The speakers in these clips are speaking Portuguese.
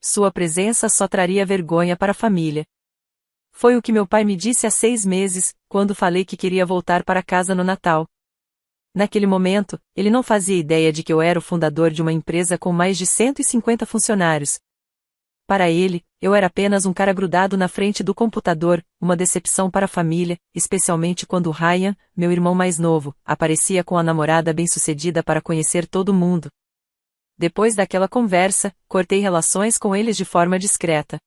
sua presença só traria vergonha para a família. Foi o que meu pai me disse há 6 meses, quando falei que queria voltar para casa no Natal. Naquele momento, ele não fazia ideia de que eu era o fundador de uma empresa com mais de 150 funcionários. Para ele, eu era apenas um cara grudado na frente do computador, uma decepção para a família, especialmente quando Ryan, meu irmão mais novo, aparecia com a namorada bem-sucedida para conhecer todo mundo. Depois daquela conversa, cortei relações com eles de forma discreta.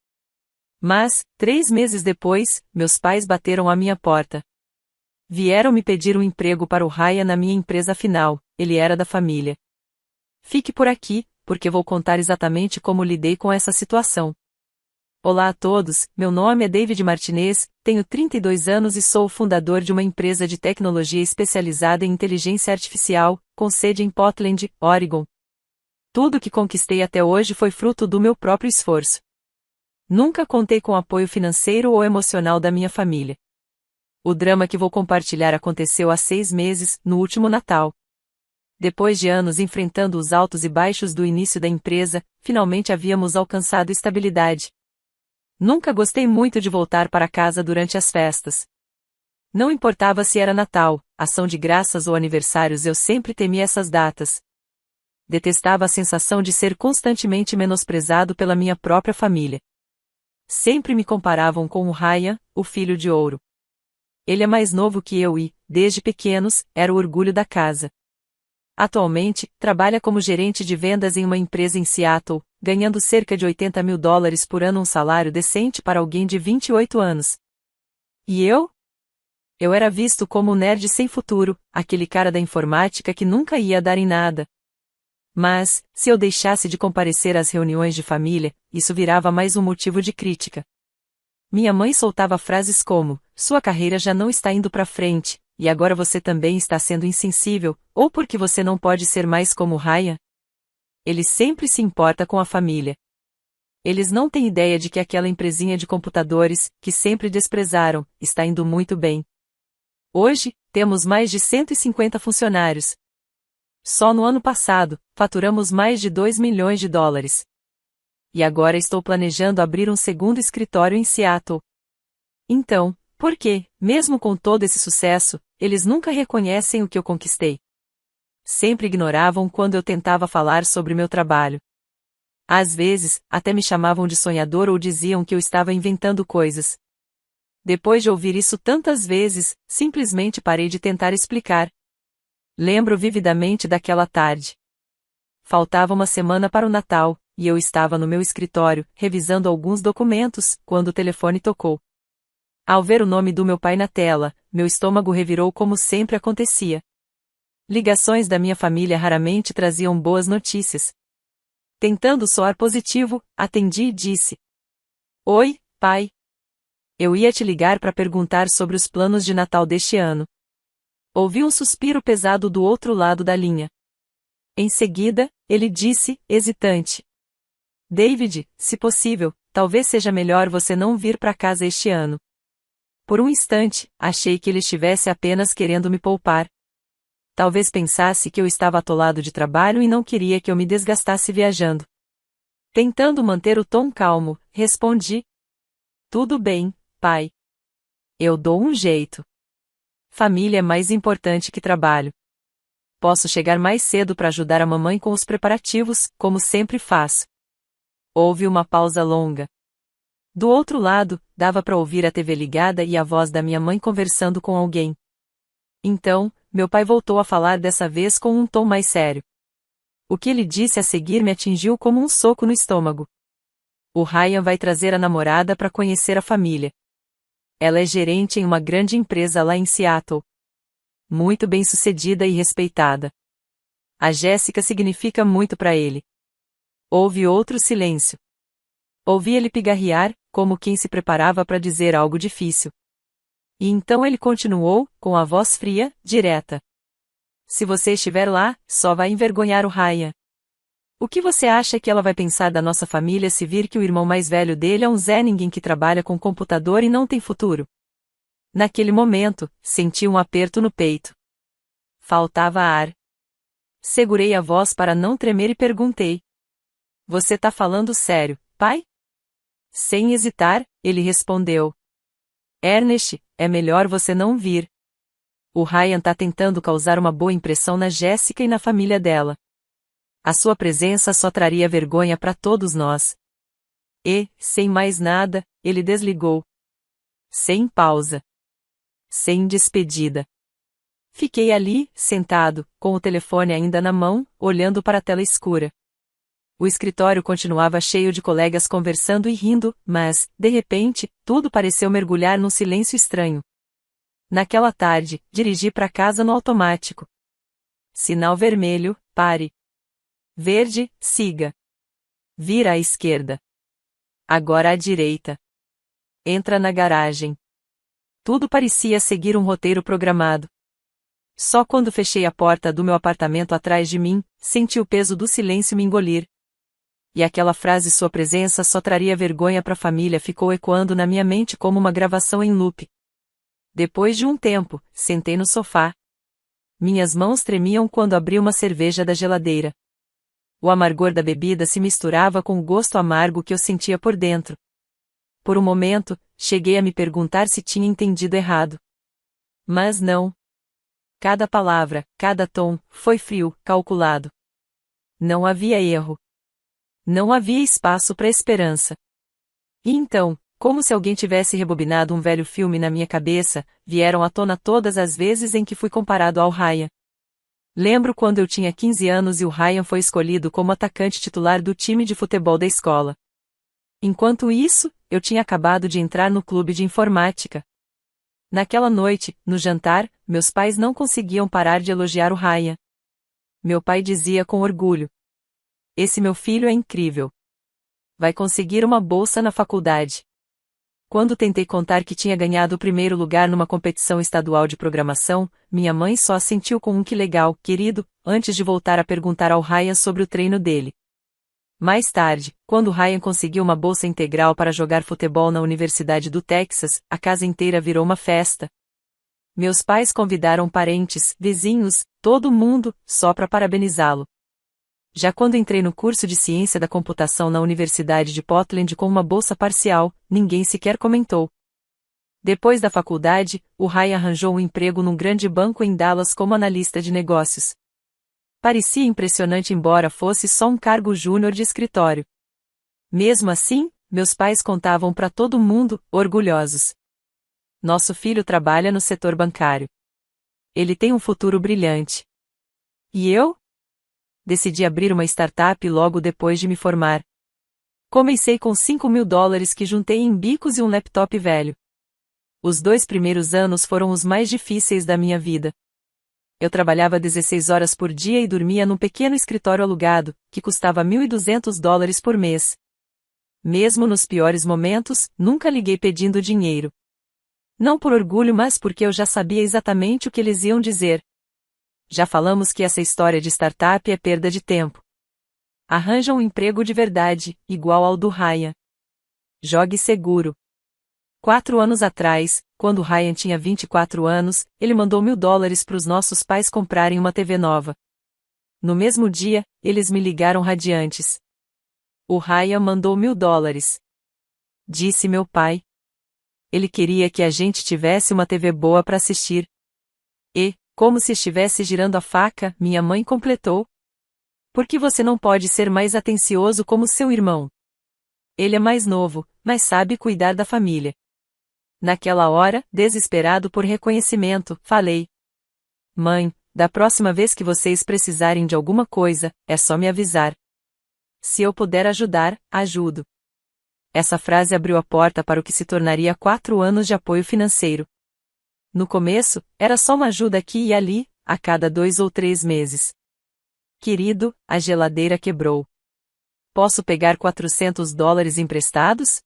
Mas, 3 meses depois, meus pais bateram à minha porta. Vieram me pedir um emprego para o Ryan na minha empresa final, ele era da família. Fique por aqui, porque vou contar exatamente como lidei com essa situação. Olá a todos, meu nome é David Martinez, tenho 32 anos e sou o fundador de uma empresa de tecnologia especializada em inteligência artificial, com sede em Portland, Oregon. Tudo o que conquistei até hoje foi fruto do meu próprio esforço. Nunca contei com apoio financeiro ou emocional da minha família. O drama que vou compartilhar aconteceu há 6 meses, no último Natal. Depois de anos enfrentando os altos e baixos do início da empresa, finalmente havíamos alcançado estabilidade. Nunca gostei muito de voltar para casa durante as festas. Não importava se era Natal, Ação de Graças ou aniversários, eu sempre temia essas datas. Detestava a sensação de ser constantemente menosprezado pela minha própria família. Sempre me comparavam com o Ryan, o filho de ouro. Ele é mais novo que eu e, desde pequenos, era o orgulho da casa. Atualmente, trabalha como gerente de vendas em uma empresa em Seattle, ganhando cerca de $80.000 por ano, um salário decente para alguém de 28 anos. E eu? Eu era visto como um nerd sem futuro, aquele cara da informática que nunca ia dar em nada. Mas, se eu deixasse de comparecer às reuniões de família, isso virava mais um motivo de crítica. Minha mãe soltava frases como: sua carreira já não está indo para frente, e agora você também está sendo insensível, ou porque você não pode ser mais como Ryan? Ele sempre se importa com a família. Eles não têm ideia de que aquela empresinha de computadores, que sempre desprezaram, está indo muito bem. Hoje, temos mais de 150 funcionários. Só no ano passado, faturamos mais de $2 milhões. E agora estou planejando abrir um segundo escritório em Seattle. Então, por que, mesmo com todo esse sucesso, eles nunca reconhecem o que eu conquistei? Sempre ignoravam quando eu tentava falar sobre meu trabalho. Às vezes, até me chamavam de sonhador ou diziam que eu estava inventando coisas. Depois de ouvir isso tantas vezes, simplesmente parei de tentar explicar. Lembro vividamente daquela tarde. Faltava uma semana para o Natal, e eu estava no meu escritório, revisando alguns documentos, quando o telefone tocou. Ao ver o nome do meu pai na tela, meu estômago revirou como sempre acontecia. Ligações da minha família raramente traziam boas notícias. Tentando soar positivo, atendi e disse: Oi, pai. Eu ia te ligar para perguntar sobre os planos de Natal deste ano. Ouvi um suspiro pesado do outro lado da linha. Em seguida, ele disse, hesitante: David, se possível, talvez seja melhor você não vir para casa este ano. Por um instante, achei que ele estivesse apenas querendo me poupar. Talvez pensasse que eu estava atolado de trabalho e não queria que eu me desgastasse viajando. Tentando manter o tom calmo, respondi: Tudo bem, pai. Eu dou um jeito. Família é mais importante que trabalho. Posso chegar mais cedo para ajudar a mamãe com os preparativos, como sempre faço. Houve uma pausa longa. Do outro lado, dava para ouvir a TV ligada e a voz da minha mãe conversando com alguém. Então, meu pai voltou a falar, dessa vez com um tom mais sério. O que ele disse a seguir me atingiu como um soco no estômago. O Ryan vai trazer a namorada para conhecer a família. Ela é gerente em uma grande empresa lá em Seattle. Muito bem-sucedida e respeitada. A Jéssica significa muito para ele. Houve outro silêncio. Ouvi ele pigarrear, como quem se preparava para dizer algo difícil. E então ele continuou, com a voz fria, direta. Se você estiver lá, só vai envergonhar o Ryan. O que você acha que ela vai pensar da nossa família se vir que o irmão mais velho dele é um Zé Ninguém que trabalha com computador e não tem futuro? Naquele momento, senti um aperto no peito. Faltava ar. Segurei a voz para não tremer e perguntei: Você tá falando sério, pai? Sem hesitar, ele respondeu. Ernest, é melhor você não vir. O Ryan tá tentando causar uma boa impressão na Jéssica e na família dela. A sua presença só traria vergonha para todos nós. E, sem mais nada, ele desligou. Sem pausa. Sem despedida. Fiquei ali, sentado, com o telefone ainda na mão, olhando para a tela escura. O escritório continuava cheio de colegas conversando e rindo, mas, de repente, tudo pareceu mergulhar num silêncio estranho. Naquela tarde, dirigi para casa no automático. Sinal vermelho, pare. Verde, siga. Vira à esquerda. Agora à direita. Entra na garagem. Tudo parecia seguir um roteiro programado. Só quando fechei a porta do meu apartamento atrás de mim, senti o peso do silêncio me engolir. E aquela frase "sua presença só traria vergonha para a família" ficou ecoando na minha mente como uma gravação em loop. Depois de um tempo, sentei no sofá. Minhas mãos tremiam quando abri uma cerveja da geladeira. O amargor da bebida se misturava com o gosto amargo que eu sentia por dentro. Por um momento, cheguei a me perguntar se tinha entendido errado. Mas não. Cada palavra, cada tom, foi frio, calculado. Não havia erro. Não havia espaço para esperança. E então, como se alguém tivesse rebobinado um velho filme na minha cabeça, vieram à tona todas as vezes em que fui comparado ao Ryan. Lembro quando eu tinha 15 anos e o Ryan foi escolhido como atacante titular do time de futebol da escola. Enquanto isso, eu tinha acabado de entrar no clube de informática. Naquela noite, no jantar, meus pais não conseguiam parar de elogiar o Ryan. Meu pai dizia com orgulho: "Esse meu filho é incrível. Vai conseguir uma bolsa na faculdade." Quando tentei contar que tinha ganhado o primeiro lugar numa competição estadual de programação, minha mãe só assentiu com um "que legal, querido", antes de voltar a perguntar ao Ryan sobre o treino dele. Mais tarde, quando Ryan conseguiu uma bolsa integral para jogar futebol na Universidade do Texas, a casa inteira virou uma festa. Meus pais convidaram parentes, vizinhos, todo mundo, só para parabenizá-lo. Já quando entrei no curso de Ciência da Computação na Universidade de Portland com uma bolsa parcial, ninguém sequer comentou. Depois da faculdade, o Ryan arranjou um emprego num grande banco em Dallas como analista de negócios. Parecia impressionante embora fosse só um cargo júnior de escritório. Mesmo assim, meus pais contavam para todo mundo, orgulhosos: "Nosso filho trabalha no setor bancário. Ele tem um futuro brilhante." E eu? Decidi abrir uma startup logo depois de me formar. Comecei com $5.000 que juntei em bicos e um laptop velho. Os 2 primeiros anos foram os mais difíceis da minha vida. Eu trabalhava 16 horas por dia e dormia num pequeno escritório alugado, que custava $1.200 por mês. Mesmo nos piores momentos, nunca liguei pedindo dinheiro. Não por orgulho, mas porque eu já sabia exatamente o que eles iam dizer. Já falamos que essa história de startup é perda de tempo. Arranja um emprego de verdade, igual ao do Ryan. Jogue seguro. 4 anos atrás, quando Ryan tinha 24 anos, ele mandou $1.000 para os nossos pais comprarem uma TV nova. No mesmo dia, eles me ligaram radiantes. "O Ryan mandou $1.000. Disse meu pai. Ele queria que a gente tivesse uma TV boa para assistir." E, como se estivesse girando a faca, minha mãe completou: "Por que você não pode ser mais atencioso como seu irmão? Ele é mais novo, mas sabe cuidar da família." Naquela hora, desesperado por reconhecimento, falei: "Mãe, da próxima vez que vocês precisarem de alguma coisa, é só me avisar. Se eu puder ajudar, ajudo." Essa frase abriu a porta para o que se tornaria 4 anos de apoio financeiro. No começo, era só uma ajuda aqui e ali, a cada 2 ou 3 meses. "Querido, a geladeira quebrou. Posso pegar $400 emprestados?"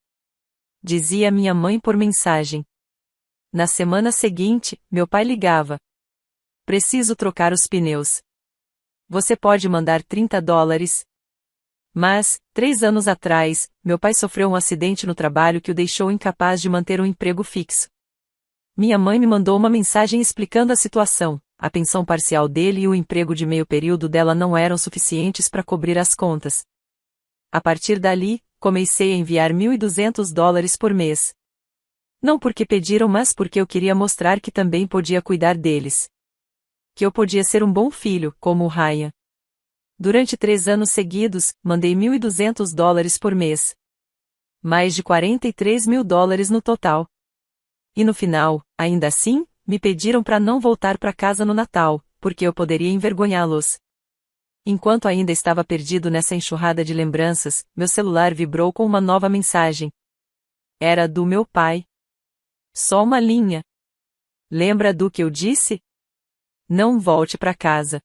dizia minha mãe por mensagem. Na semana seguinte, meu pai ligava: "Preciso trocar os pneus. Você pode mandar $30? Mas, 3 anos atrás, meu pai sofreu um acidente no trabalho que o deixou incapaz de manter um emprego fixo. Minha mãe me mandou uma mensagem explicando a situação. A pensão parcial dele e o emprego de meio período dela não eram suficientes para cobrir as contas. A partir dali, comecei a enviar $1.200 por mês. Não porque pediram, mas porque eu queria mostrar que também podia cuidar deles. Que eu podia ser um bom filho, como o Ryan. Durante 3 anos seguidos, mandei $1.200 por mês. Mais de $43.000 no total. E no final, ainda assim, me pediram para não voltar para casa no Natal, porque eu poderia envergonhá-los. Enquanto ainda estava perdido nessa enxurrada de lembranças, meu celular vibrou com uma nova mensagem. Era do meu pai. Só uma linha. Lembra do que eu disse? Não volte para casa.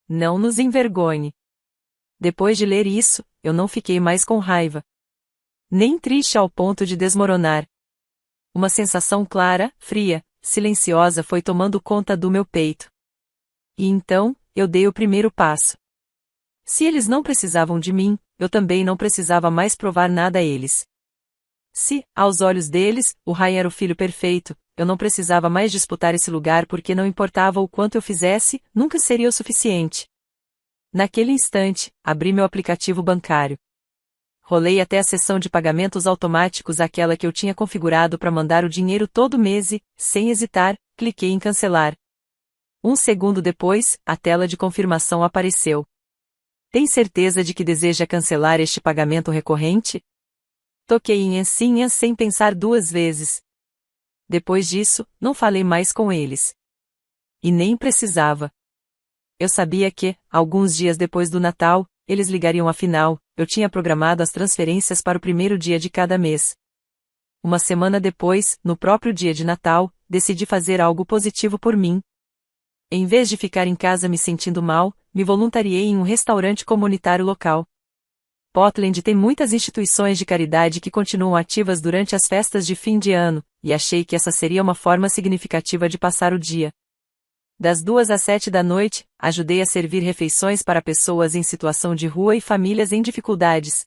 Não nos envergonhe. Depois de ler isso, eu não fiquei mais com raiva. Nem triste ao ponto de desmoronar. Uma sensação clara, fria, silenciosa foi tomando conta do meu peito. E então, eu dei o primeiro passo. Se eles não precisavam de mim, eu também não precisava mais provar nada a eles. Se, aos olhos deles, o Ryan era o filho perfeito, eu não precisava mais disputar esse lugar porque não importava o quanto eu fizesse, nunca seria o suficiente. Naquele instante, abri meu aplicativo bancário. Rolei até a seção de pagamentos automáticos, aquela que eu tinha configurado para mandar o dinheiro todo mês e, sem hesitar, cliquei em cancelar. 1 segundo depois, a tela de confirmação apareceu. Tem certeza de que deseja cancelar este pagamento recorrente? Toquei em sim sem pensar 2 vezes. Depois disso, não falei mais com eles. E nem precisava. Eu sabia que, alguns dias depois do Natal, eles ligariam, afinal, eu tinha programado as transferências para o primeiro dia de cada mês. Uma semana depois, no próprio dia de Natal, decidi fazer algo positivo por mim. Em vez de ficar em casa me sentindo mal, me voluntariei em um restaurante comunitário local. Portland tem muitas instituições de caridade que continuam ativas durante as festas de fim de ano, e achei que essa seria uma forma significativa de passar o dia. Das 2 às 7 da noite, ajudei a servir refeições para pessoas em situação de rua e famílias em dificuldades.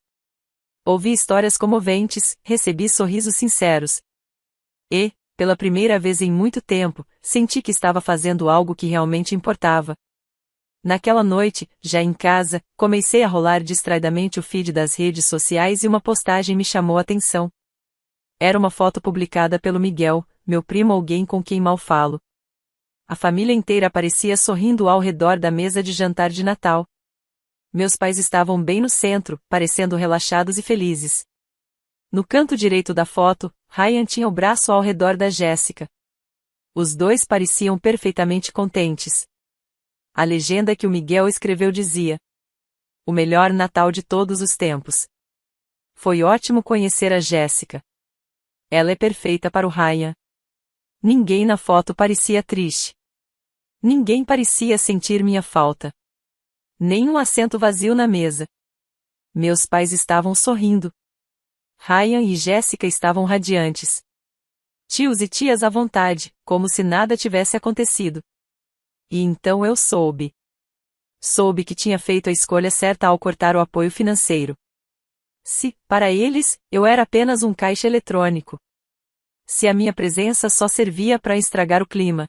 Ouvi histórias comoventes, recebi sorrisos sinceros. E, pela primeira vez em muito tempo, senti que estava fazendo algo que realmente importava. Naquela noite, já em casa, comecei a rolar distraidamente o feed das redes sociais e uma postagem me chamou a atenção. Era uma foto publicada pelo Miguel, meu primo, alguém com quem mal falo. A família inteira aparecia sorrindo ao redor da mesa de jantar de Natal. Meus pais estavam bem no centro, parecendo relaxados e felizes. No canto direito da foto, Ryan tinha o braço ao redor da Jéssica. Os dois pareciam perfeitamente contentes. A legenda que o Miguel escreveu dizia: o melhor Natal de todos os tempos. Foi ótimo conhecer a Jéssica. Ela é perfeita para o Ryan. Ninguém na foto parecia triste. Ninguém parecia sentir minha falta. Nem um assento vazio na mesa. Meus pais estavam sorrindo. Ryan e Jéssica estavam radiantes. Tios e tias à vontade, como se nada tivesse acontecido. E então eu soube. Soube que tinha feito a escolha certa ao cortar o apoio financeiro. Se, para eles, eu era apenas um caixa eletrônico. Se a minha presença só servia para estragar o clima.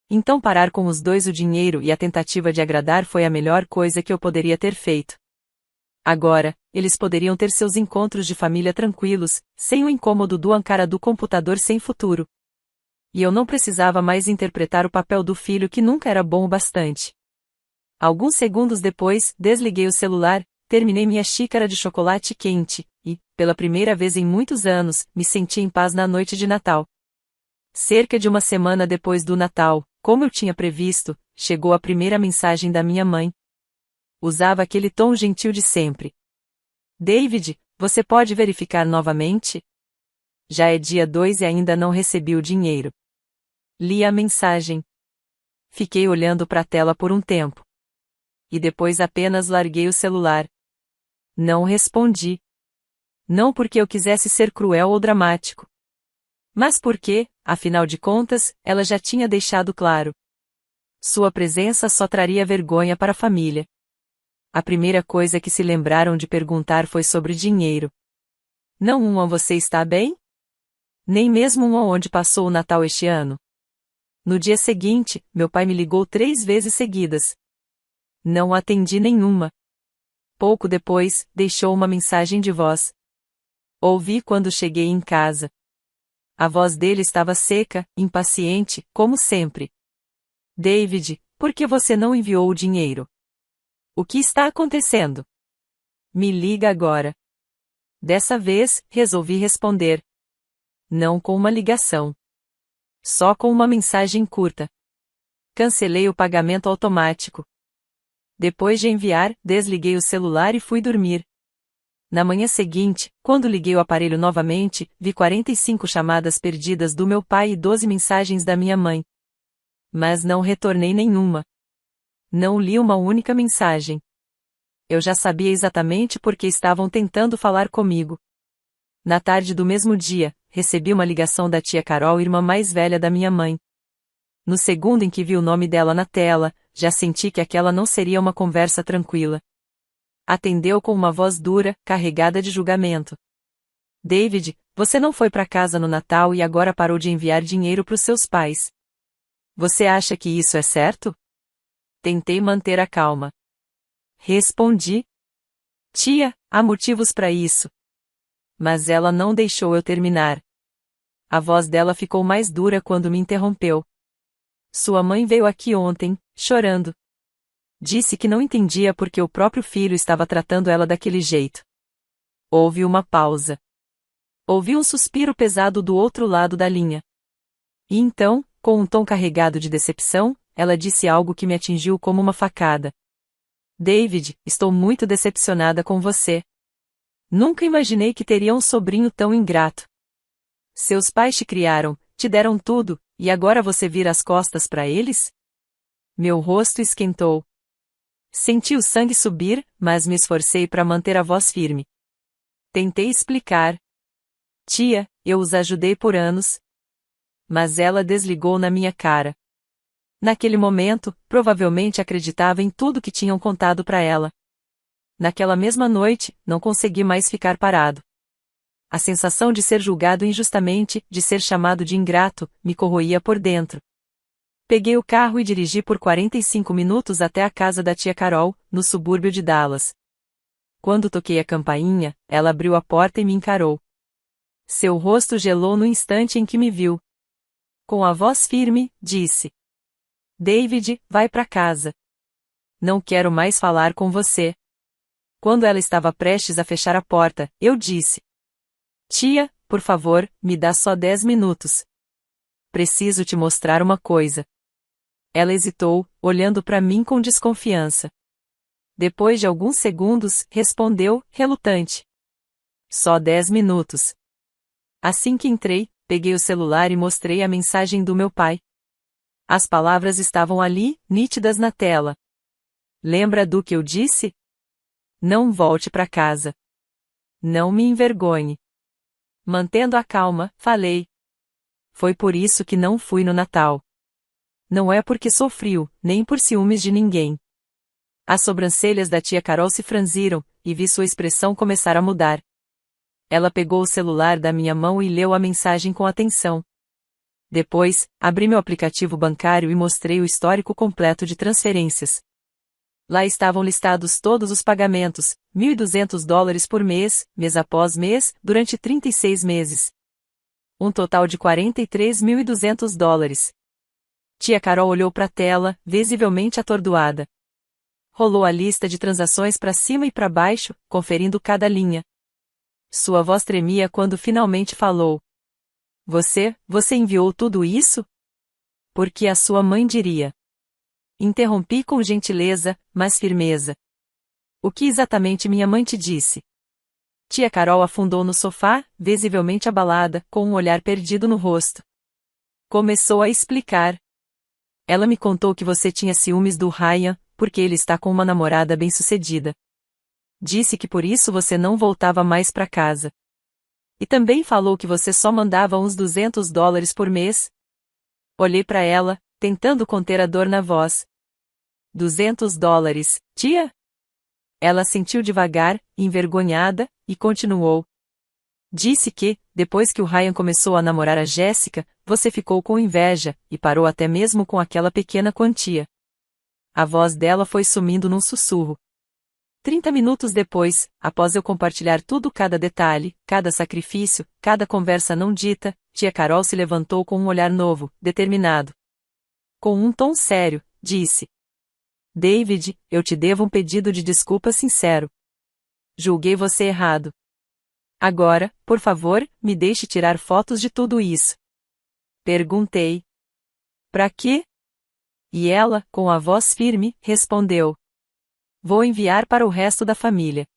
Então parar com os dois o dinheiro e a tentativa de agradar foi a melhor coisa que eu poderia ter feito. Agora, eles poderiam ter seus encontros de família tranquilos, sem o incômodo do cara do computador sem futuro. E eu não precisava mais interpretar o papel do filho que nunca era bom o bastante. Alguns segundos depois, desliguei o celular, terminei minha xícara de chocolate quente, e, pela primeira vez em muitos anos, me senti em paz na noite de Natal. Cerca de uma semana depois do Natal, como eu tinha previsto, chegou a primeira mensagem da minha mãe. Usava aquele tom gentil de sempre. David, você pode verificar novamente? Já é dia 2 e ainda não recebi o dinheiro. Li a mensagem. Fiquei olhando para a tela por um tempo. E depois apenas larguei o celular. Não respondi. Não porque eu quisesse ser cruel ou dramático. Mas porque, afinal de contas, ela já tinha deixado claro. Sua presença só traria vergonha para a família. A primeira coisa que se lembraram de perguntar foi sobre dinheiro. Não você está bem? Nem mesmo onde passou o Natal este ano. No dia seguinte, meu pai me ligou 3 vezes seguidas. Não atendi nenhuma. Pouco depois, deixou uma mensagem de voz. Ouvi quando cheguei em casa. A voz dele estava seca, impaciente, como sempre. David, por que você não enviou o dinheiro? O que está acontecendo? Me liga agora. Dessa vez, resolvi responder. Não com uma ligação. Só com uma mensagem curta. Cancelei o pagamento automático. Depois de enviar, desliguei o celular e fui dormir. Na manhã seguinte, quando liguei o aparelho novamente, vi 45 chamadas perdidas do meu pai e 12 mensagens da minha mãe. Mas não retornei nenhuma. Não li uma única mensagem. Eu já sabia exatamente por que estavam tentando falar comigo. Na tarde do mesmo dia, recebi uma ligação da tia Carol, irmã mais velha da minha mãe. No segundo em que vi o nome dela na tela, já senti que aquela não seria uma conversa tranquila. Atendeu com uma voz dura, carregada de julgamento. David, você não foi para casa no Natal e agora parou de enviar dinheiro para os seus pais. Você acha que isso é certo? Tentei manter a calma. Respondi. Tia, há motivos para isso. Mas ela não deixou eu terminar. A voz dela ficou mais dura quando me interrompeu. Sua mãe veio aqui ontem, chorando. Disse que não entendia por que o próprio filho estava tratando ela daquele jeito. Houve uma pausa. Ouvi um suspiro pesado do outro lado da linha. E então, com um tom carregado de decepção, ela disse algo que me atingiu como uma facada. David, estou muito decepcionada com você. Nunca imaginei que teria um sobrinho tão ingrato. Seus pais te criaram, te deram tudo, e agora você vira as costas para eles? Meu rosto esquentou. Senti o sangue subir, mas me esforcei para manter a voz firme. Tentei explicar. Tia, eu os ajudei por anos. Mas ela desligou na minha cara. Naquele momento, provavelmente acreditava em tudo que tinham contado para ela. Naquela mesma noite, não consegui mais ficar parado. A sensação de ser julgado injustamente, de ser chamado de ingrato, me corroía por dentro. Peguei o carro e dirigi por 45 minutos até a casa da tia Carol, no subúrbio de Dallas. Quando toquei a campainha, ela abriu a porta e me encarou. Seu rosto gelou no instante em que me viu. Com a voz firme, disse: David, vai para casa. Não quero mais falar com você. Quando ela estava prestes a fechar a porta, eu disse: Tia, por favor, me dá só 10 minutos. Preciso te mostrar uma coisa. Ela hesitou, olhando para mim com desconfiança. Depois de alguns segundos, respondeu, relutante: Só 10 minutos. Assim que entrei, peguei o celular e mostrei a mensagem do meu pai. As palavras estavam ali, nítidas na tela. Lembra do que eu disse? Não volte para casa. Não me envergonhe. Mantendo a calma, falei. Foi por isso que não fui no Natal. Não é porque sou frio, nem por ciúmes de ninguém. As sobrancelhas da tia Carol se franziram, e vi sua expressão começar a mudar. Ela pegou o celular da minha mão e leu a mensagem com atenção. Depois, abri meu aplicativo bancário e mostrei o histórico completo de transferências. Lá estavam listados todos os pagamentos, $1.200 por mês, mês após mês, durante 36 meses. Um total de $43.200. Tia Carol olhou para a tela, visivelmente atordoada. Rolou a lista de transações para cima e para baixo, conferindo cada linha. Sua voz tremia quando finalmente falou. Você enviou tudo isso? Porque a sua mãe diria. Interrompi com gentileza, mas firmeza. O que exatamente minha mãe te disse? Tia Carol afundou no sofá, visivelmente abalada, com um olhar perdido no rosto. Começou a explicar. Ela me contou que você tinha ciúmes do Ryan, porque ele está com uma namorada bem-sucedida. Disse que por isso você não voltava mais para casa. E também falou que você só mandava uns $200 por mês. Olhei para ela, tentando conter a dor na voz. $200, tia? Ela assentiu devagar, envergonhada, e continuou. Disse que, depois que o Ryan começou a namorar a Jéssica, você ficou com inveja, e parou até mesmo com aquela pequena quantia. A voz dela foi sumindo num sussurro. 30 minutos depois, após eu compartilhar tudo, cada detalhe, cada sacrifício, cada conversa não dita, tia Carol se levantou com um olhar novo, determinado. Com um tom sério, disse: David, eu te devo um pedido de desculpa sincero. Julguei você errado. Agora, por favor, me deixe tirar fotos de tudo isso. Perguntei. Pra quê? E ela, com a voz firme, respondeu: Vou enviar para o resto da família.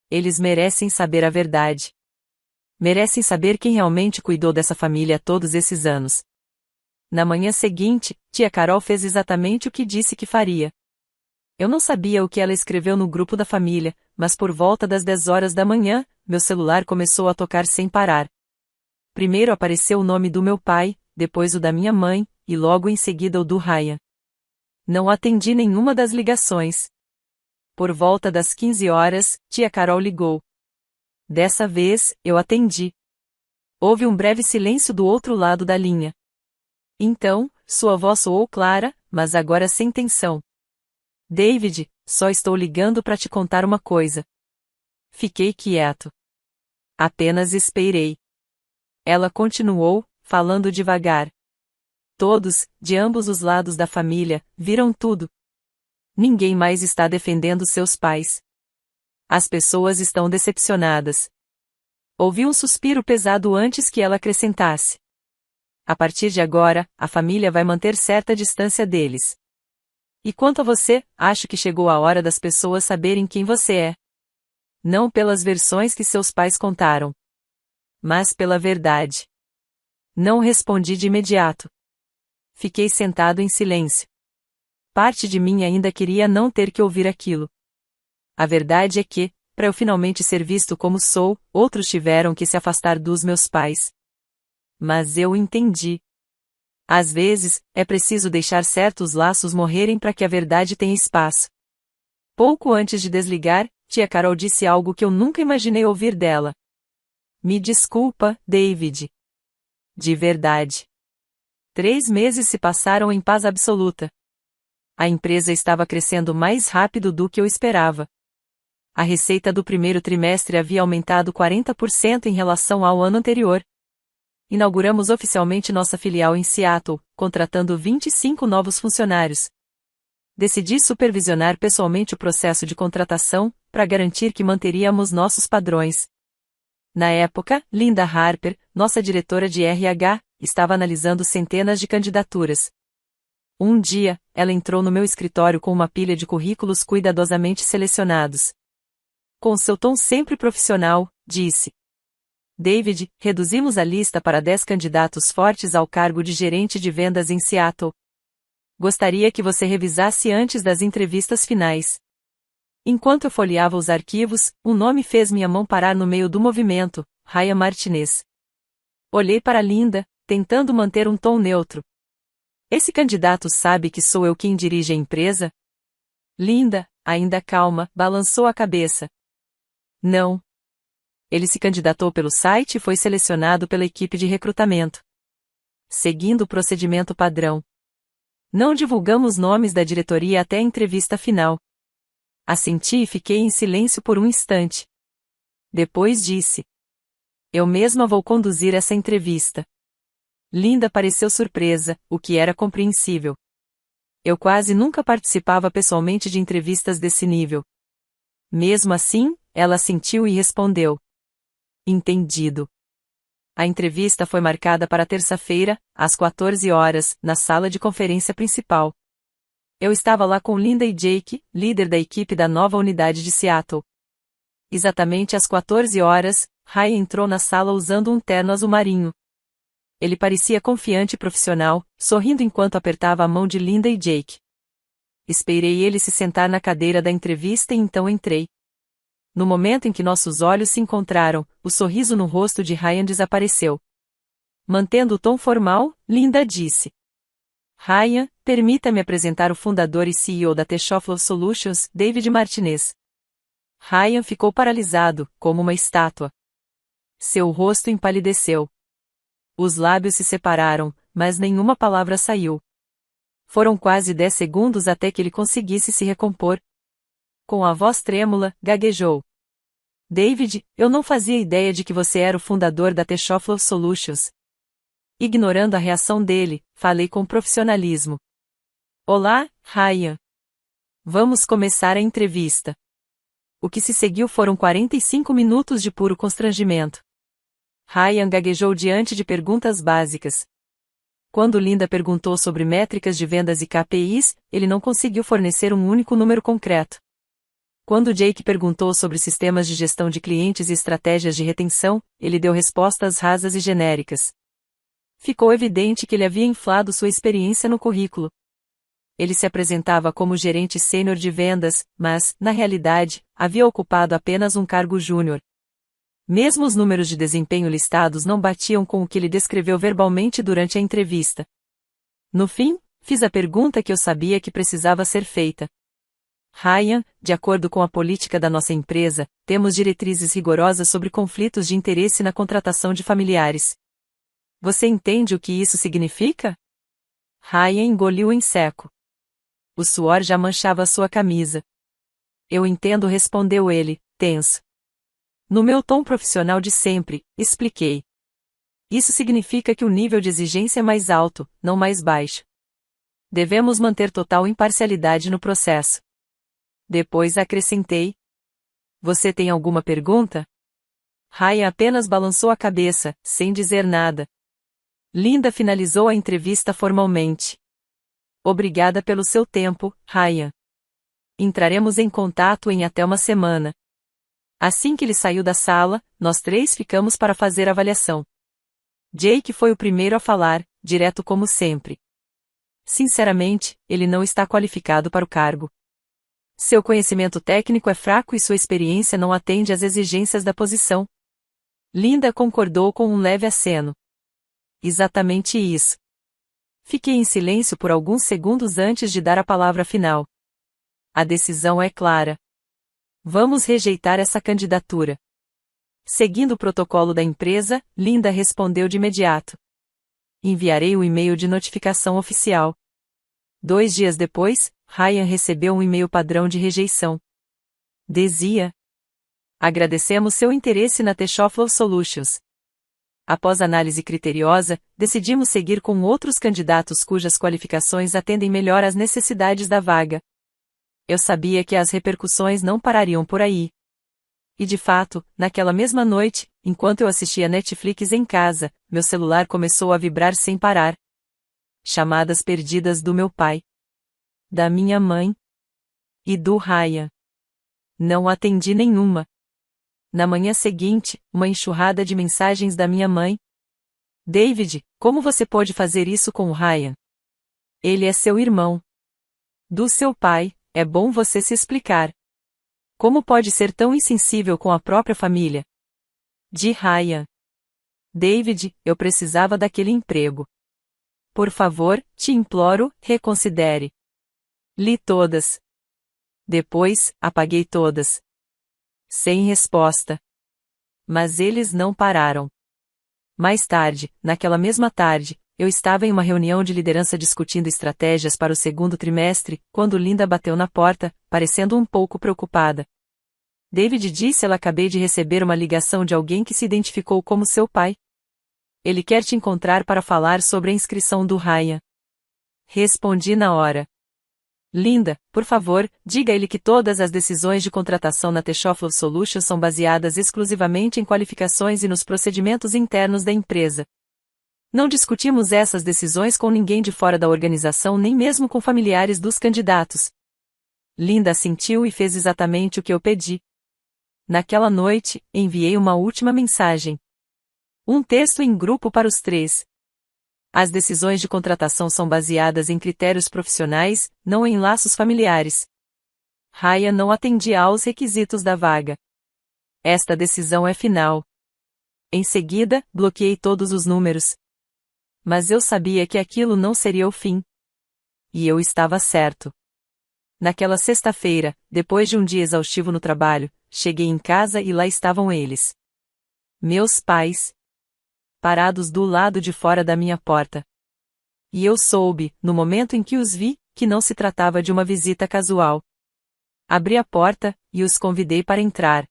Eles merecem saber a verdade. Merecem saber quem realmente cuidou dessa família todos esses anos. Na manhã seguinte, tia Carol fez exatamente o que disse que faria. Eu não sabia o que ela escreveu no grupo da família, mas por volta das 10 horas da manhã, meu celular começou a tocar sem parar. Primeiro apareceu o nome do meu pai, depois o da minha mãe, e logo em seguida o do Ryan. Não atendi nenhuma das ligações. Por volta das 15 horas, tia Carol ligou. Dessa vez, eu atendi. Houve um breve silêncio do outro lado da linha. Então, sua voz soou clara, mas agora sem tensão. David, só estou ligando para te contar uma coisa. Fiquei quieto. Apenas esperei. Ela continuou, falando devagar. Todos, de ambos os lados da família, viram tudo. Ninguém mais está defendendo seus pais. As pessoas estão decepcionadas. Ouvi um suspiro pesado antes que ela acrescentasse. A partir de agora, a família vai manter certa distância deles. E quanto a você, acho que chegou a hora das pessoas saberem quem você é. Não pelas versões que seus pais contaram, mas pela verdade. Não respondi de imediato. Fiquei sentado em silêncio. Parte de mim ainda queria não ter que ouvir aquilo. A verdade é que, para eu finalmente ser visto como sou, outros tiveram que se afastar dos meus pais. Mas eu entendi. Às vezes, é preciso deixar certos laços morrerem para que a verdade tenha espaço. Pouco antes de desligar, tia Carol disse algo que eu nunca imaginei ouvir dela. Me desculpa, David. De verdade. 3 meses se passaram em paz absoluta. A empresa estava crescendo mais rápido do que eu esperava. A receita do primeiro trimestre havia aumentado 40% em relação ao ano anterior. Inauguramos oficialmente nossa filial em Seattle, contratando 25 novos funcionários. Decidi supervisionar pessoalmente o processo de contratação, para garantir que manteríamos nossos padrões. Na época, Linda Harper, nossa diretora de RH, estava analisando centenas de candidaturas. Um dia, ela entrou no meu escritório com uma pilha de currículos cuidadosamente selecionados. Com seu tom sempre profissional, disse: David, reduzimos a lista para 10 candidatos fortes ao cargo de gerente de vendas em Seattle. Gostaria que você revisasse antes das entrevistas finais. Enquanto eu folheava os arquivos, um nome fez minha mão parar no meio do movimento: Ryan Martinez. Olhei para Linda, tentando manter um tom neutro. Esse candidato sabe que sou eu quem dirige a empresa? Linda, ainda calma, balançou a cabeça. Não. Ele se candidatou pelo site e foi selecionado pela equipe de recrutamento. Seguindo o procedimento padrão. Não divulgamos nomes da diretoria até a entrevista final. Assenti e fiquei em silêncio por um instante. Depois disse: Eu mesma vou conduzir essa entrevista. Linda pareceu surpresa, o que era compreensível. Eu quase nunca participava pessoalmente de entrevistas desse nível. Mesmo assim, ela assentiu e respondeu: Entendido. A entrevista foi marcada para terça-feira, às 14 horas, na sala de conferência principal. Eu estava lá com Linda e Jake, líder da equipe da nova unidade de Seattle. Exatamente às 14 horas, Ryan entrou na sala usando um terno azul marinho. Ele parecia confiante e profissional, sorrindo enquanto apertava a mão de Linda e Jake. Esperei ele se sentar na cadeira da entrevista e então entrei. No momento em que nossos olhos se encontraram, o sorriso no rosto de Ryan desapareceu. Mantendo o tom formal, Linda disse: Ryan, permita-me apresentar o fundador e CEO da Techoflow Solutions, David Martinez. Ryan ficou paralisado, como uma estátua. Seu rosto empalideceu. Os lábios se separaram, mas nenhuma palavra saiu. Foram quase 10 segundos até que ele conseguisse se recompor. Com a voz trêmula, gaguejou. David, eu não fazia ideia de que você era o fundador da Techoflow Solutions. Ignorando a reação dele, falei com profissionalismo. Olá, Ryan. Vamos começar a entrevista. O que se seguiu foram 45 minutos de puro constrangimento. Ryan gaguejou diante de perguntas básicas. Quando Linda perguntou sobre métricas de vendas e KPIs, ele não conseguiu fornecer um único número concreto. Quando Jake perguntou sobre sistemas de gestão de clientes e estratégias de retenção, ele deu respostas rasas e genéricas. Ficou evidente que ele havia inflado sua experiência no currículo. Ele se apresentava como gerente sênior de vendas, mas, na realidade, havia ocupado apenas um cargo júnior. Mesmo os números de desempenho listados não batiam com o que ele descreveu verbalmente durante a entrevista. No fim, fiz a pergunta que eu sabia que precisava ser feita. Ryan, de acordo com a política da nossa empresa, temos diretrizes rigorosas sobre conflitos de interesse na contratação de familiares. Você entende o que isso significa? Ryan engoliu em seco. O suor já manchava sua camisa. Eu entendo, respondeu ele, tenso. No meu tom profissional de sempre, expliquei. Isso significa que o nível de exigência é mais alto, não mais baixo. Devemos manter total imparcialidade no processo. Depois acrescentei. Você tem alguma pergunta? Ryan apenas balançou a cabeça, sem dizer nada. Linda finalizou a entrevista formalmente. Obrigada pelo seu tempo, Ryan. Entraremos em contato em até uma semana. Assim que ele saiu da sala, nós três ficamos para fazer a avaliação. Jake foi o primeiro a falar, direto como sempre. Sinceramente, ele não está qualificado para o cargo. Seu conhecimento técnico é fraco e sua experiência não atende às exigências da posição. Linda concordou com um leve aceno. Exatamente isso. Fiquei em silêncio por alguns segundos antes de dar a palavra final. A decisão é clara. Vamos rejeitar essa candidatura. Seguindo o protocolo da empresa, Linda respondeu de imediato. Enviarei o e-mail de notificação oficial. 2 dias depois, Ryan recebeu um e-mail padrão de rejeição. Dizia: agradecemos seu interesse na Techoflow Solutions. Após análise criteriosa, decidimos seguir com outros candidatos cujas qualificações atendem melhor às necessidades da vaga. Eu sabia que as repercussões não parariam por aí. E de fato, naquela mesma noite, enquanto eu assistia Netflix em casa, meu celular começou a vibrar sem parar. Chamadas perdidas do meu pai, da minha mãe e do Ryan. Não atendi nenhuma. Na manhã seguinte, uma enxurrada de mensagens da minha mãe. David, como você pode fazer isso com o Ryan? Ele é seu irmão. Do seu pai, é bom você se explicar. Como pode ser tão insensível com a própria família? De Ryan. David, eu precisava daquele emprego. Por favor, te imploro, reconsidere. Li todas. Depois, apaguei todas. Sem resposta. Mas eles não pararam. Mais tarde, naquela mesma tarde, eu estava em uma reunião de liderança discutindo estratégias para o segundo trimestre, quando Linda bateu na porta, parecendo um pouco preocupada. David disse: ela acabei de receber uma ligação de alguém que se identificou como seu pai. Ele quer te encontrar para falar sobre a inscrição do Ryan. Respondi na hora. Linda, por favor, diga a ele que todas as decisões de contratação na Techoflow Solutions são baseadas exclusivamente em qualificações e nos procedimentos internos da empresa. Não discutimos essas decisões com ninguém de fora da organização, nem mesmo com familiares dos candidatos. Linda assentiu e fez exatamente o que eu pedi. Naquela noite, enviei uma última mensagem. Um texto em grupo para os três. As decisões de contratação são baseadas em critérios profissionais, não em laços familiares. Ryan não atendia aos requisitos da vaga. Esta decisão é final. Em seguida, bloqueei todos os números. Mas eu sabia que aquilo não seria o fim. E eu estava certo. Naquela sexta-feira, depois de um dia exaustivo no trabalho, cheguei em casa e lá estavam eles. Meus pais. Parados do lado de fora da minha porta. E eu soube, no momento em que os vi, que não se tratava de uma visita casual. Abri a porta, e os convidei para entrar.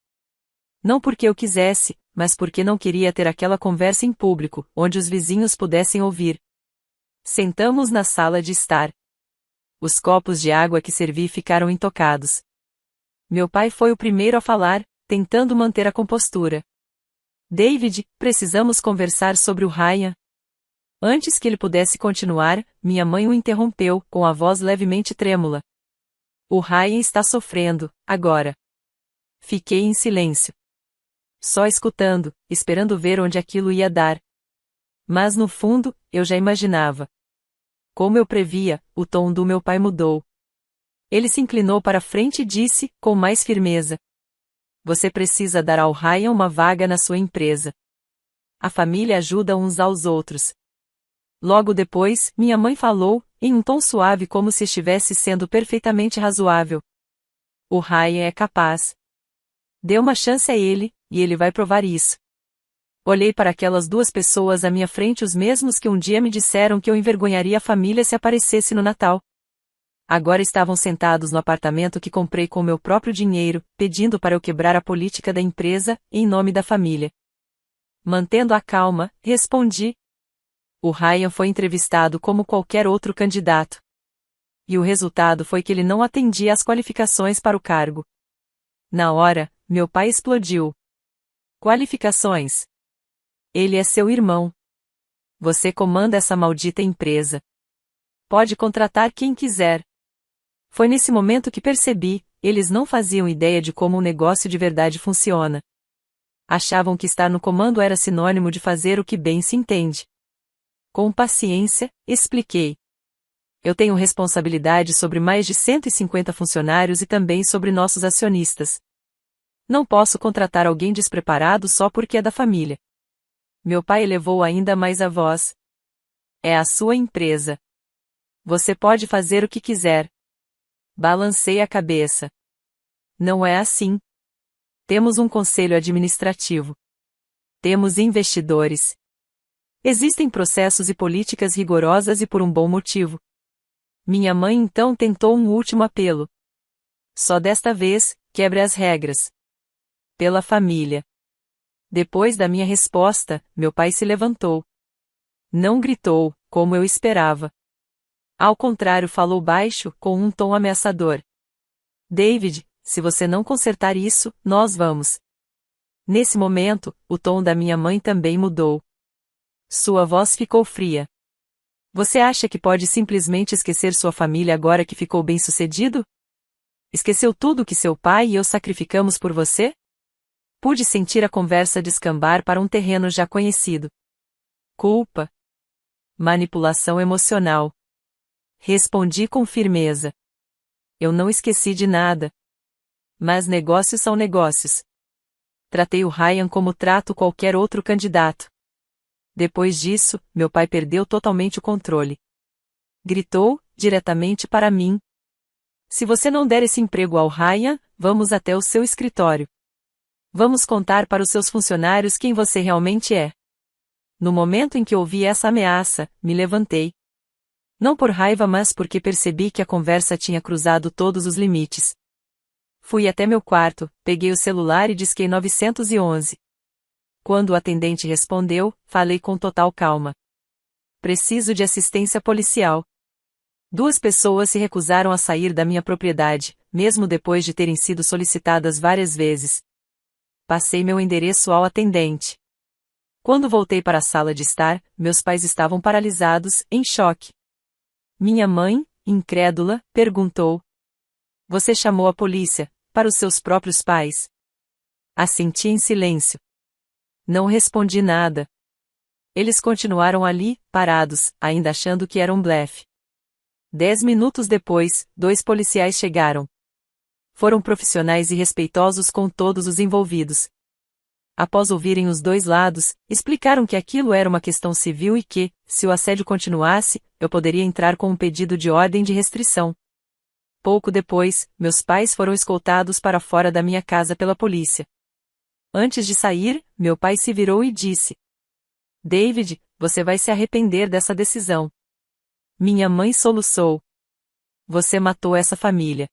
Não porque eu quisesse, mas porque não queria ter aquela conversa em público, onde os vizinhos pudessem ouvir. Sentamos na sala de estar. Os copos de água que servi ficaram intocados. Meu pai foi o primeiro a falar, tentando manter a compostura. David, precisamos conversar sobre o Ryan. Antes que ele pudesse continuar, minha mãe o interrompeu, com a voz levemente trêmula. O Ryan está sofrendo, agora. Fiquei em silêncio. Só escutando, esperando ver onde aquilo ia dar. Mas no fundo, eu já imaginava. Como eu previa, o tom do meu pai mudou. Ele se inclinou para frente e disse, com mais firmeza: Você precisa dar ao Ryan uma vaga na sua empresa. A família ajuda uns aos outros. Logo depois, minha mãe falou, em um tom suave como se estivesse sendo perfeitamente razoável. O Ryan é capaz. Dê uma chance a ele, e ele vai provar isso. Olhei para aquelas duas pessoas à minha frente, os mesmos que um dia me disseram que eu envergonharia a família se aparecesse no Natal. Agora estavam sentados no apartamento que comprei com meu próprio dinheiro, pedindo para eu quebrar a política da empresa, em nome da família. Mantendo a calma, respondi. O Ryan foi entrevistado como qualquer outro candidato. E o resultado foi que ele não atendia às qualificações para o cargo. Na hora, meu pai explodiu. Qualificações? Ele é seu irmão. Você comanda essa maldita empresa. Pode contratar quem quiser. Foi nesse momento que percebi, eles não faziam ideia de como um negócio de verdade funciona. Achavam que estar no comando era sinônimo de fazer o que bem se entende. Com paciência, expliquei. Eu tenho responsabilidade sobre mais de 150 funcionários e também sobre nossos acionistas. Não posso contratar alguém despreparado só porque é da família. Meu pai elevou ainda mais a voz. É a sua empresa. Você pode fazer o que quiser. Balancei a cabeça. Não é assim. Temos um conselho administrativo. Temos investidores. Existem processos e políticas rigorosas e por um bom motivo. Minha mãe então tentou um último apelo. Só desta vez, quebre as regras. Pela família. Depois da minha resposta, meu pai se levantou. Não gritou, como eu esperava. Ao contrário, falou baixo, com um tom ameaçador. David, se você não consertar isso, nós vamos. Nesse momento, o tom da minha mãe também mudou. Sua voz ficou fria. Você acha que pode simplesmente esquecer sua família agora que ficou bem-sucedido? Esqueceu tudo que seu pai e eu sacrificamos por você? Pude sentir a conversa descambar para um terreno já conhecido. Culpa. Manipulação emocional. Respondi com firmeza. Eu não esqueci de nada. Mas negócios são negócios. Tratei o Ryan como trato qualquer outro candidato. Depois disso, meu pai perdeu totalmente o controle. Gritou, diretamente para mim. Se você não der esse emprego ao Ryan, vamos até o seu escritório. Vamos contar para os seus funcionários quem você realmente é. No momento em que ouvi essa ameaça, me levantei. Não por raiva, mas porque percebi que a conversa tinha cruzado todos os limites. Fui até meu quarto, peguei o celular e disquei 911. Quando o atendente respondeu, falei com total calma. Preciso de assistência policial. 2 pessoas se recusaram a sair da minha propriedade, mesmo depois de terem sido solicitadas várias vezes. Passei meu endereço ao atendente. Quando voltei para a sala de estar, meus pais estavam paralisados, em choque. Minha mãe, incrédula, perguntou: Você chamou a polícia, para os seus próprios pais? Assenti em silêncio. Não respondi nada. Eles continuaram ali, parados, ainda achando que era um blefe. 10 minutos depois, 2 policiais chegaram. Foram profissionais e respeitosos com todos os envolvidos. Após ouvirem os 2 lados, explicaram que aquilo era uma questão civil e que, se o assédio continuasse, eu poderia entrar com um pedido de ordem de restrição. Pouco depois, meus pais foram escoltados para fora da minha casa pela polícia. Antes de sair, meu pai se virou e disse: David, você vai se arrepender dessa decisão. Minha mãe soluçou. Você matou essa família.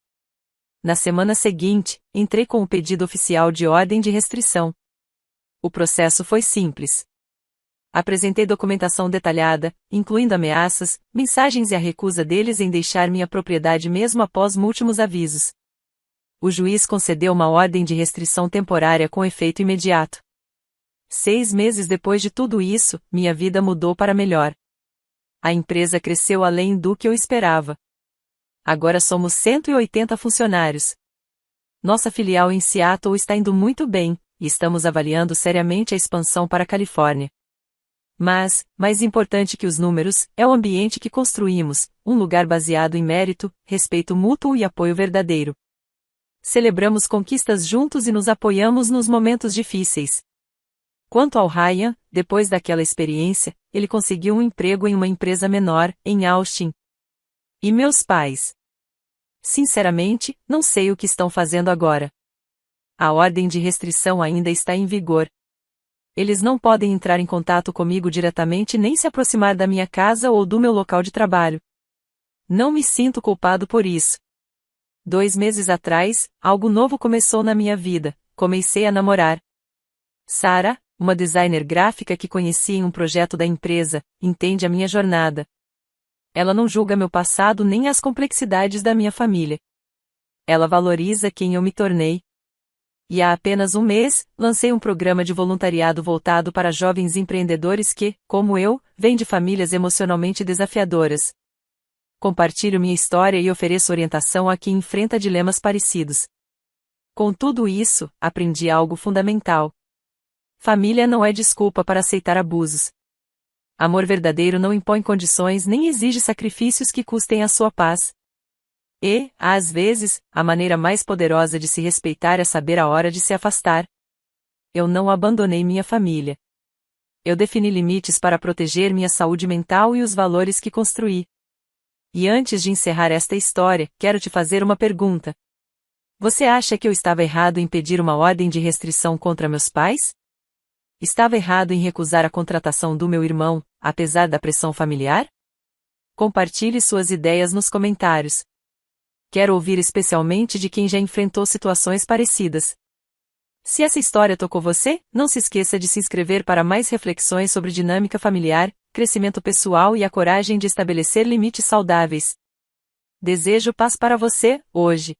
Na semana seguinte, entrei com o pedido oficial de ordem de restrição. O processo foi simples. Apresentei documentação detalhada, incluindo ameaças, mensagens e a recusa deles em deixar minha propriedade mesmo após múltiplos avisos. O juiz concedeu uma ordem de restrição temporária com efeito imediato. 6 meses depois de tudo isso, minha vida mudou para melhor. A empresa cresceu além do que eu esperava. Agora somos 180 funcionários. Nossa filial em Seattle está indo muito bem, e estamos avaliando seriamente a expansão para a Califórnia. Mas, mais importante que os números, é o ambiente que construímos, um lugar baseado em mérito, respeito mútuo e apoio verdadeiro. Celebramos conquistas juntos e nos apoiamos nos momentos difíceis. Quanto ao Ryan, depois daquela experiência, ele conseguiu um emprego em uma empresa menor, em Austin. E meus pais? Sinceramente, não sei o que estão fazendo agora. A ordem de restrição ainda está em vigor. Eles não podem entrar em contato comigo diretamente nem se aproximar da minha casa ou do meu local de trabalho. Não me sinto culpado por isso. 2 meses atrás, algo novo começou na minha vida, comecei a namorar. Sarah, uma designer gráfica que conheci em um projeto da empresa, entende a minha jornada. Ela não julga meu passado nem as complexidades da minha família. Ela valoriza quem eu me tornei. E há apenas um mês, lancei um programa de voluntariado voltado para jovens empreendedores que, como eu, vêm de famílias emocionalmente desafiadoras. Compartilho minha história e ofereço orientação a quem enfrenta dilemas parecidos. Com tudo isso, aprendi algo fundamental. Família não é desculpa para aceitar abusos. Amor verdadeiro não impõe condições nem exige sacrifícios que custem a sua paz. E, às vezes, a maneira mais poderosa de se respeitar é saber a hora de se afastar. Eu não abandonei minha família. Eu defini limites para proteger minha saúde mental e os valores que construí. E antes de encerrar esta história, quero te fazer uma pergunta. Você acha que eu estava errado em pedir uma ordem de restrição contra meus pais? Estava errado em recusar a contratação do meu irmão, apesar da pressão familiar? Compartilhe suas ideias nos comentários. Quero ouvir especialmente de quem já enfrentou situações parecidas. Se essa história tocou você, não se esqueça de se inscrever para mais reflexões sobre dinâmica familiar, crescimento pessoal e a coragem de estabelecer limites saudáveis. Desejo paz para você, hoje.